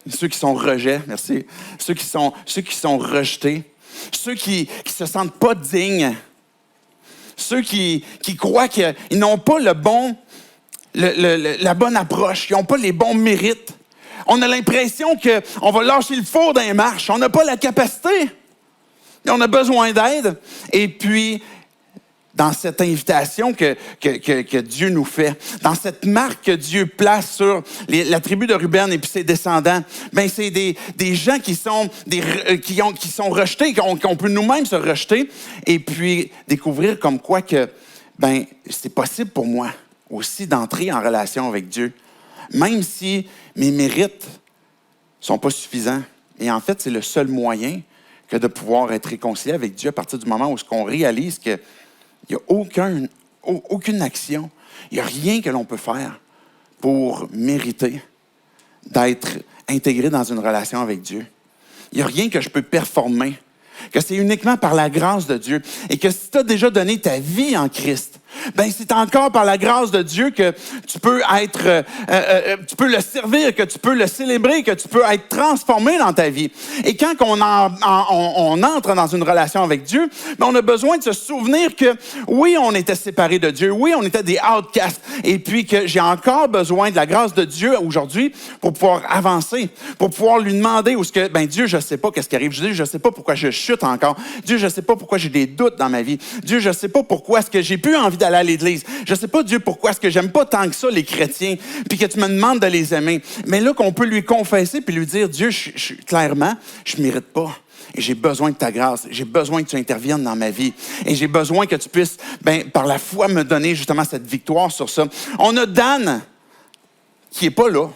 Ceux qui sont rejetés, merci. Ceux qui sont rejetés. Ceux qui se sentent pas dignes. Ceux qui croient qu'ils n'ont pas la bonne approche, ils n'ont pas les bons mérites. On a l'impression qu'on va lâcher le four dans les marches. On n'a pas la capacité. On a besoin d'aide. Et puis, dans cette invitation que Dieu nous fait, dans cette marque que Dieu place sur la tribu de Ruben et puis ses descendants, c'est des gens qui sont rejetés, qu'on peut nous-mêmes se rejeter, et puis découvrir comme quoi que c'est possible pour moi aussi d'entrer en relation avec Dieu. Même si mes mérites ne sont pas suffisants. Et en fait, c'est le seul moyen que de pouvoir être réconcilié avec Dieu à partir du moment où on réalise qu'il n'y a aucune action, il n'y a rien que l'on peut faire pour mériter d'être intégré dans une relation avec Dieu. Il n'y a rien que je peux performer, que c'est uniquement par la grâce de Dieu. Et que si tu as déjà donné ta vie en Christ, c'est encore par la grâce de Dieu que tu peux tu peux le servir, que tu peux le célébrer, que tu peux être transformé dans ta vie. Et quand on entre dans une relation avec Dieu, on a besoin de se souvenir que oui, on était séparés de Dieu, oui, on était des outcasts, et puis que j'ai encore besoin de la grâce de Dieu aujourd'hui pour pouvoir avancer, pour pouvoir lui demander où ce que, Dieu, je ne sais pas qu'est-ce qui arrive. Dieu, je ne sais pas pourquoi je chute encore. Dieu, je ne sais pas pourquoi j'ai des doutes dans ma vie. Dieu, je ne sais pas pourquoi est-ce que j'ai plus envie d'aller d'aller à l'église. Je sais pas, Dieu, pourquoi est-ce que j'aime pas tant que ça les chrétiens, puis que tu me demandes de les aimer. Mais là, qu'on peut lui confesser puis lui dire, Dieu, clairement, je mérite pas. Et j'ai besoin de ta grâce. J'ai besoin que tu interviennes dans ma vie. Et j'ai besoin que tu puisses, par la foi, me donner justement cette victoire sur ça. On a Dan, qui est pas là.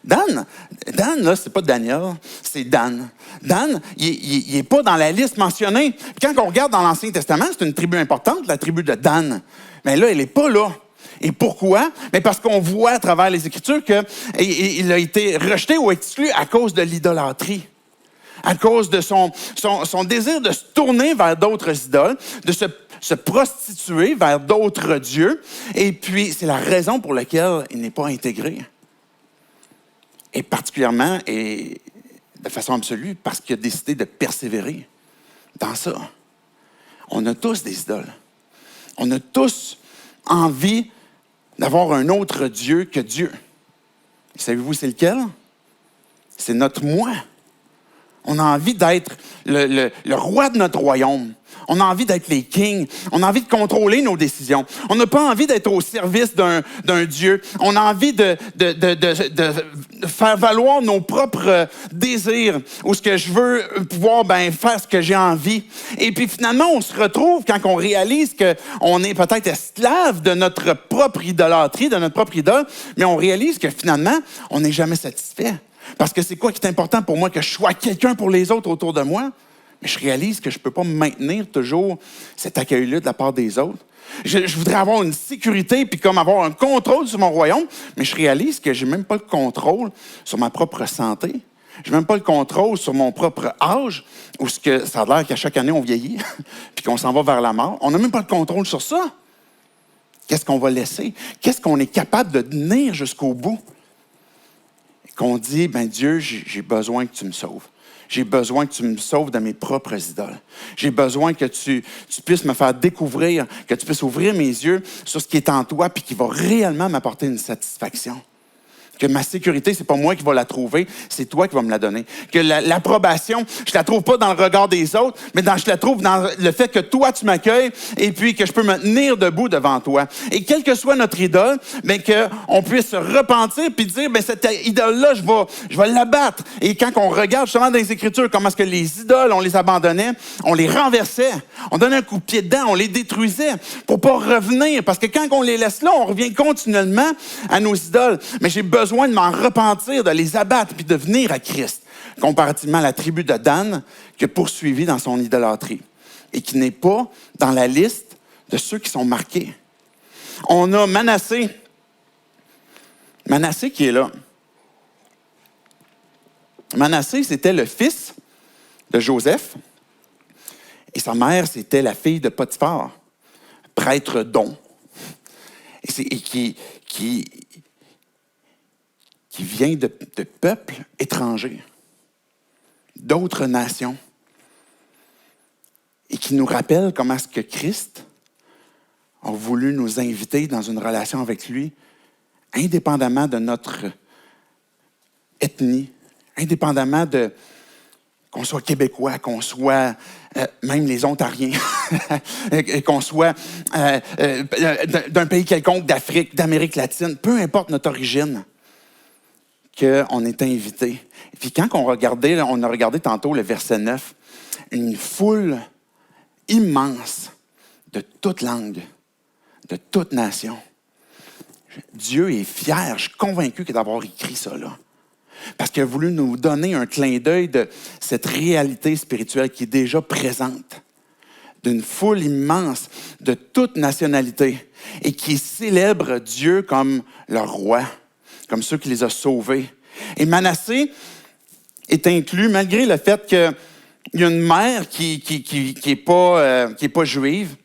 Dan, là, c'est pas Daniel, c'est Dan. Dan, il est pas dans la liste mentionnée. Puis quand on regarde dans l'Ancien Testament, c'est une tribu importante, la tribu de Dan. Mais là, elle est pas là. Et pourquoi? Mais parce qu'on voit à travers les Écritures qu'il a été rejeté ou exclu à cause de l'idolâtrie. À cause de son désir de se tourner vers d'autres idoles, de se prostituer vers d'autres dieux. Et puis, c'est la raison pour laquelle il n'est pas intégré. Et particulièrement, et de façon absolue, parce qu'il a décidé de persévérer dans ça. On a tous des idoles. On a tous envie d'avoir un autre Dieu que Dieu. Et savez-vous c'est lequel? C'est notre moi. On a envie d'être le roi de notre royaume. On a envie d'être les kings. On a envie de contrôler nos décisions. On n'a pas envie d'être au service d'un Dieu. On a envie de faire valoir nos propres désirs ou ce que je veux pouvoir faire ce que j'ai envie. Et puis finalement, on se retrouve quand on réalise qu'on est peut-être esclave de notre propre idolâtrie, de notre propre idole, mais on réalise que finalement, on n'est jamais satisfait. Parce que c'est quoi qui est important pour moi? Que je sois quelqu'un pour les autres autour de moi? Mais je réalise que je ne peux pas maintenir toujours cet accueil-là de la part des autres. Je voudrais avoir une sécurité puis comme avoir un contrôle sur mon royaume, mais je réalise que je n'ai même pas le contrôle sur ma propre santé. Je n'ai même pas le contrôle sur mon propre âge, ou ce que ça a l'air qu'à chaque année, on vieillit puis qu'on s'en va vers la mort. On n'a même pas le contrôle sur ça. Qu'est-ce qu'on va laisser? Qu'est-ce qu'on est capable de tenir jusqu'au bout? Qu'on dit, Dieu, j'ai besoin que tu me sauves. J'ai besoin que tu me sauves de mes propres idoles. J'ai besoin que tu puisses me faire découvrir, que tu puisses ouvrir mes yeux sur ce qui est en toi puis qui va réellement m'apporter une satisfaction. Que ma sécurité, c'est pas moi qui va la trouver, c'est toi qui vas me la donner. Que l'approbation, je la trouve pas dans le regard des autres, mais je la trouve dans le fait que toi, tu m'accueilles et puis que je peux me tenir debout devant toi. Et quelle que soit notre idole, qu'on puisse se repentir puis dire, cette idole-là, je vais l'abattre. Et quand on regarde justement dans les Écritures comment est-ce que les idoles, on les abandonnait, on les renversait, on donnait un coup de pied dedans, on les détruisait pour pas revenir. Parce que quand on les laisse là, on revient continuellement à nos idoles. Mais j'ai besoin de m'en repentir, de les abattre puis de venir à Christ, comparativement à la tribu de Dan qui a poursuivi dans son idolâtrie et qui n'est pas dans la liste de ceux qui sont marqués. On a Manassé. Manassé qui est là. Manassé, c'était le fils de Joseph et sa mère, c'était la fille de Potiphar, prêtre don, et qui vient de peuples étrangers, d'autres nations, et qui nous rappelle comment est-ce que Christ a voulu nous inviter dans une relation avec lui, indépendamment de notre ethnie, indépendamment de qu'on soit québécois, qu'on soit même les Ontariens, qu'on soit d'un pays quelconque, d'Afrique, d'Amérique latine, peu importe notre origine, qu'on est invité. Et puis quand on a regardé tantôt le verset 9, une foule immense de toute langue, de toute nation. Dieu est fier, je suis convaincu d'avoir écrit ça là. Parce qu'il a voulu nous donner un clin d'œil de cette réalité spirituelle qui est déjà présente. D'une foule immense de toute nationalité et qui célèbre Dieu comme leur roi, comme ceux qui les a sauvés. Et Manassé est inclus malgré le fait qu'il y a une mère qui est pas juive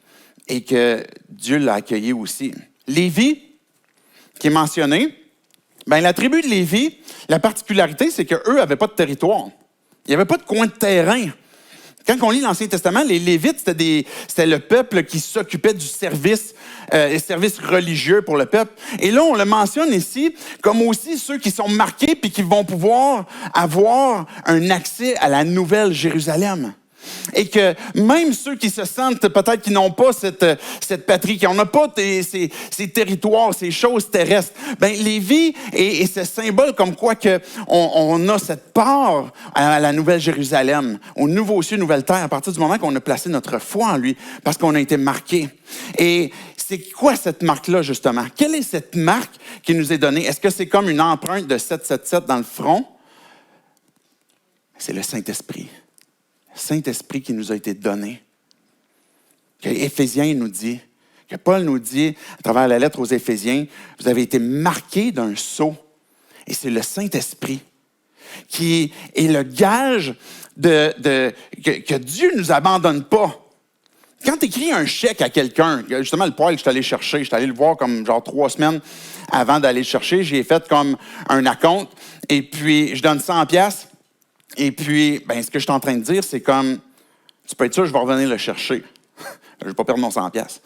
et que Dieu l'a accueilli aussi. Lévi, qui est mentionné, la tribu de Lévi, la particularité, c'est qu'eux n'avaient pas de territoire. Il n'y avait pas de coin de terrain. Quand on lit l'Ancien Testament, les Lévites, c'était le peuple qui s'occupait du service religieux pour le peuple. Et là, on le mentionne ici comme aussi ceux qui sont marqués puis qui vont pouvoir avoir un accès à la Nouvelle Jérusalem. Et que même ceux qui se sentent peut-être qui n'ont pas cette patrie, qui n'ont pas ces territoires, ces choses terrestres, ben Lévis est ce symbole comme quoi on a cette part à la Nouvelle Jérusalem, au nouveau cieux, nouvelle terre, à partir du moment qu'on a placé notre foi en lui, parce qu'on a été marqué. Et c'est quoi cette marque-là, justement? Quelle est cette marque qui nous est donnée? Est-ce que c'est comme une empreinte de 777 dans le front? C'est le Saint-Esprit. Le Saint-Esprit qui nous a été donné. Que Éphésiens nous dit, que Paul nous dit, à travers la lettre aux Éphésiens, vous avez été marqués d'un sceau. Et c'est le Saint-Esprit qui est le gage que Dieu ne nous abandonne pas. Quand tu écris un chèque à quelqu'un, justement, le poil, je suis allé chercher, je suis allé le voir comme genre 3 semaines avant d'aller le chercher, j'ai fait comme un acompte, et puis je donne 100 pièces. Et puis, ben, ce que je suis en train de dire, c'est comme, tu peux être sûr, je vais revenir le chercher. Je ne vais pas perdre mon 100 pièces.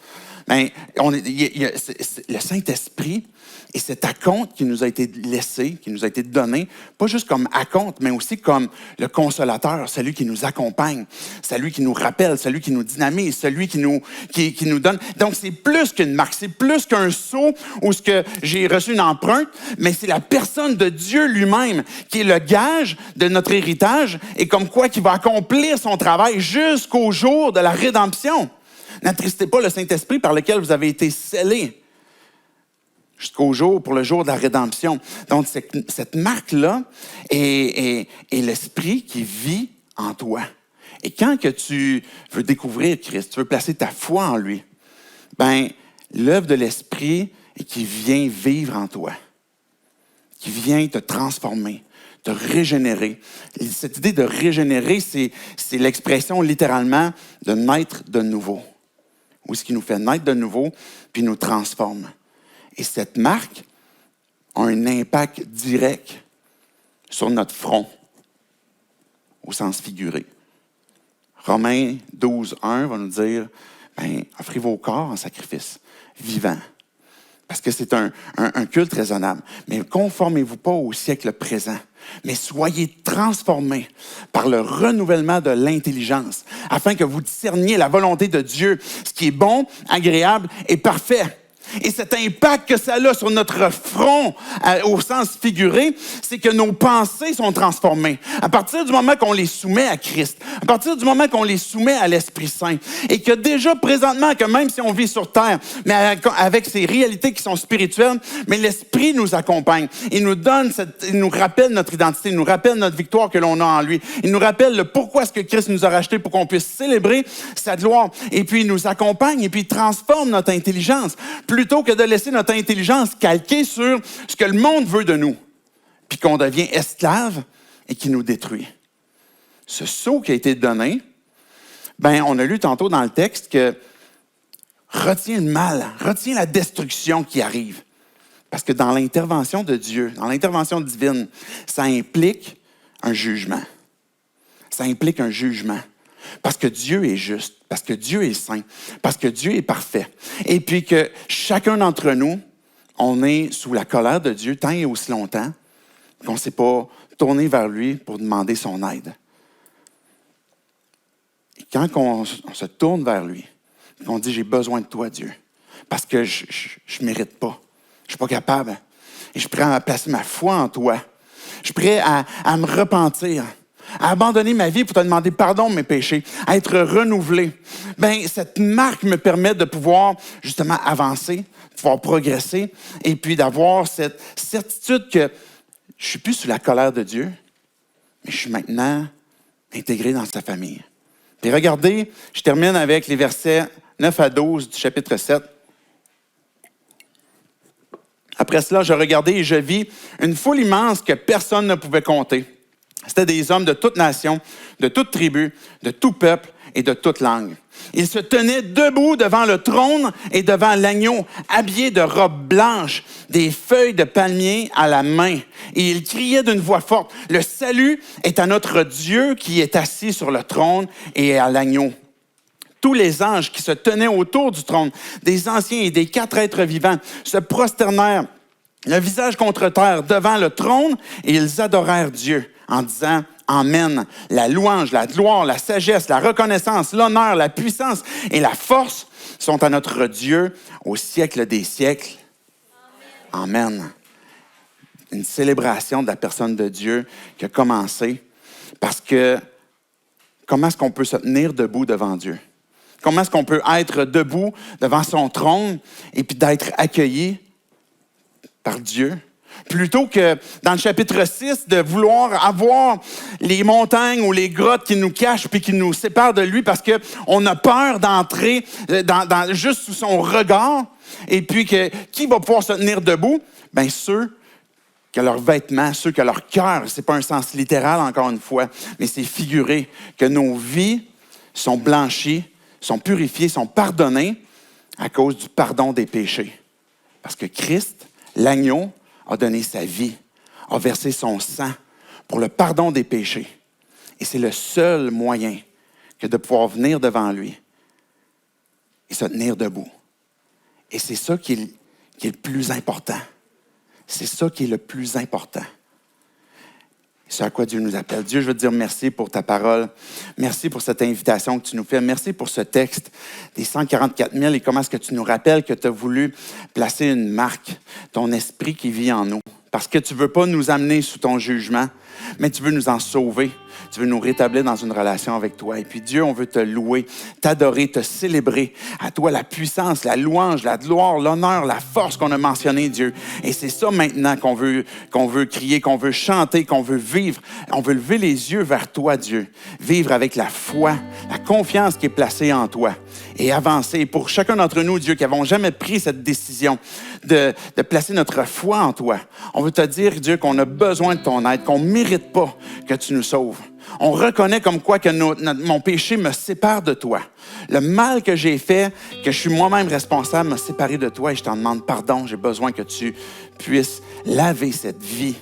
Ben, le Saint-Esprit et cet acompte qui nous a été laissé, qui nous a été donné, pas juste comme acompte, mais aussi comme le consolateur, celui qui nous accompagne, celui qui nous rappelle, celui qui nous dynamise, celui qui nous donne. Donc, c'est plus qu'une marque, c'est plus qu'un sceau où ce que j'ai reçu une empreinte, mais c'est la personne de Dieu lui-même qui est le gage de notre héritage et comme quoi qui va accomplir son travail jusqu'au jour de la rédemption. N'attristez pas le Saint-Esprit par lequel vous avez été scellés jusqu'au jour, pour le jour de la rédemption. Donc, cette marque-là est l'Esprit qui vit en toi. Et quand que tu veux découvrir Christ, tu veux placer ta foi en lui, ben l'œuvre de l'Esprit est qui vient vivre en toi, qui vient te transformer, te régénérer. Et cette idée de régénérer, c'est l'expression littéralement de naître de nouveau. Ou ce qui nous fait naître de nouveau, puis nous transforme. Et cette marque a un impact direct sur notre front, au sens figuré. Romains 12, 1 va nous dire, ben, offrez vos corps en sacrifice vivant. Parce que c'est un culte raisonnable. Mais conformez-vous pas au siècle présent, mais soyez transformés par le renouvellement de l'intelligence, afin que vous discerniez la volonté de Dieu, ce qui est bon, agréable et parfait. Et cet impact que ça a sur notre front, au sens figuré, c'est que nos pensées sont transformées. À partir du moment qu'on les soumet à Christ, à partir du moment qu'on les soumet à l'Esprit Saint, et que déjà présentement, que même si on vit sur terre, mais avec ces réalités qui sont spirituelles, mais l'Esprit nous accompagne. Il nous rappelle notre identité, il nous rappelle notre victoire que l'on a en lui. Il nous rappelle le pourquoi est-ce que Christ nous a rachetés pour qu'on puisse célébrer sa gloire. Et puis, il nous accompagne et puis il transforme notre intelligence. Plutôt que de laisser notre intelligence calquée sur ce que le monde veut de nous, puis qu'on devient esclave et qui nous détruit. Ce sceau qui a été donné, ben, on a lu tantôt dans le texte que retiens le mal, retiens la destruction qui arrive. Parce que dans l'intervention de Dieu, dans l'intervention divine, ça implique un jugement. Ça implique un jugement. Parce que Dieu est juste, parce que Dieu est saint, parce que Dieu est parfait. Et puis que chacun d'entre nous, on est sous la colère de Dieu tant et aussi longtemps qu'on ne s'est pas tourné vers lui pour demander son aide. Et quand on se tourne vers lui, on dit « J'ai besoin de toi, Dieu, parce que je ne mérite pas, je ne suis pas capable. Et je suis prêt à placer ma foi en toi. Je suis prêt à me repentir. » À abandonner ma vie pour te demander pardon de mes péchés, à être renouvelé. Bien, cette marque me permet de pouvoir justement avancer, de pouvoir progresser et puis d'avoir cette certitude que je ne suis plus sous la colère de Dieu, mais je suis maintenant intégré dans sa famille. Puis regardez, je termine avec les versets 9 à 12 du chapitre 7. Après cela, je regardais et je vis une foule immense que personne ne pouvait compter. C'était des hommes de toute nation, de toute tribu, de tout peuple et de toute langue. Ils se tenaient debout devant le trône et devant l'agneau, habillés de robes blanches, des feuilles de palmier à la main. Et ils criaient d'une voix forte, « Le salut est à notre Dieu qui est assis sur le trône et à l'agneau. » Tous les anges qui se tenaient autour du trône, des anciens et des 4 êtres vivants, se prosternèrent, le visage contre terre, devant le trône, et ils adorèrent Dieu en disant, Amen. La louange, la gloire, la sagesse, la reconnaissance, l'honneur, la puissance et la force sont à notre Dieu au siècle des siècles. Amen. Une célébration de la personne de Dieu qui a commencé parce que comment est-ce qu'on peut se tenir debout devant Dieu? Comment est-ce qu'on peut être debout devant son trône et puis d'être accueilli par Dieu? Plutôt que dans le chapitre 6, de vouloir avoir les montagnes ou les grottes qui nous cachent puis qui nous séparent de lui parce qu'on a peur d'entrer juste sous son regard. Et puis, qui va pouvoir se tenir debout? Bien, ceux qui ont leurs vêtements, ceux qui ont leur cœur. Ce n'est pas un sens littéral, encore une fois, mais c'est figuré que nos vies sont blanchies, sont purifiées, sont pardonnées à cause du pardon des péchés. Parce que Christ, l'agneau, a donné sa vie, a versé son sang pour le pardon des péchés. Et c'est le seul moyen que de pouvoir venir devant lui et se tenir debout. Et c'est ça qui est le plus important. C'est ça qui est le plus important. C'est à quoi Dieu nous appelle. Dieu, je veux te dire merci pour ta parole. Merci pour cette invitation que tu nous fais. Merci pour ce texte des 144 000 et comment est-ce que tu nous rappelles que tu as voulu placer une marque, ton esprit qui vit en nous. Parce que tu ne veux pas nous amener sous ton jugement, mais tu veux nous en sauver. Tu veux nous rétablir dans une relation avec toi. Et puis Dieu, on veut te louer, t'adorer, te célébrer. À toi la puissance, la louange, la gloire, l'honneur, la force qu'on a mentionné, Dieu. Et c'est ça maintenant qu'on veut crier, qu'on veut chanter, qu'on veut vivre. On veut lever les yeux vers toi, Dieu. Vivre avec la foi, la confiance qui est placée en toi. Et avancer. Pour chacun d'entre nous, Dieu, qui n'avons jamais pris cette décision de placer notre foi en toi, on veut te dire, Dieu, qu'on a besoin de ton aide, qu'on ne mérite pas que tu nous sauves. On reconnaît comme quoi que mon péché me sépare de toi. Le mal que j'ai fait, que je suis moi-même responsable, m'a séparé de toi et je t'en demande pardon. J'ai besoin que tu puisses laver cette vie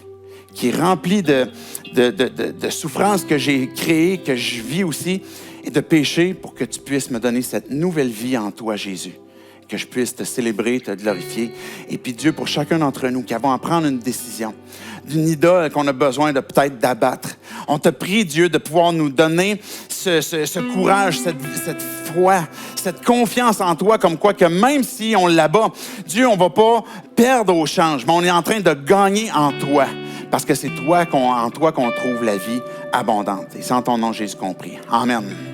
qui est remplie de souffrances que j'ai créées, que je vis aussi, et de péché pour que tu puisses me donner cette nouvelle vie en toi, Jésus. Que je puisse te célébrer, te glorifier. Et puis Dieu, pour chacun d'entre nous qui avons à prendre une décision, d'une idole qu'on a besoin de peut-être d'abattre, on te prie, Dieu, de pouvoir nous donner ce courage, cette foi, cette confiance en toi, comme quoi que même si on l'abat, Dieu, on ne va pas perdre au change, mais on est en train de gagner en toi. Parce que c'est en toi qu'on trouve la vie abondante. Et c'est en ton nom, Jésus, qu'on prie. Amen.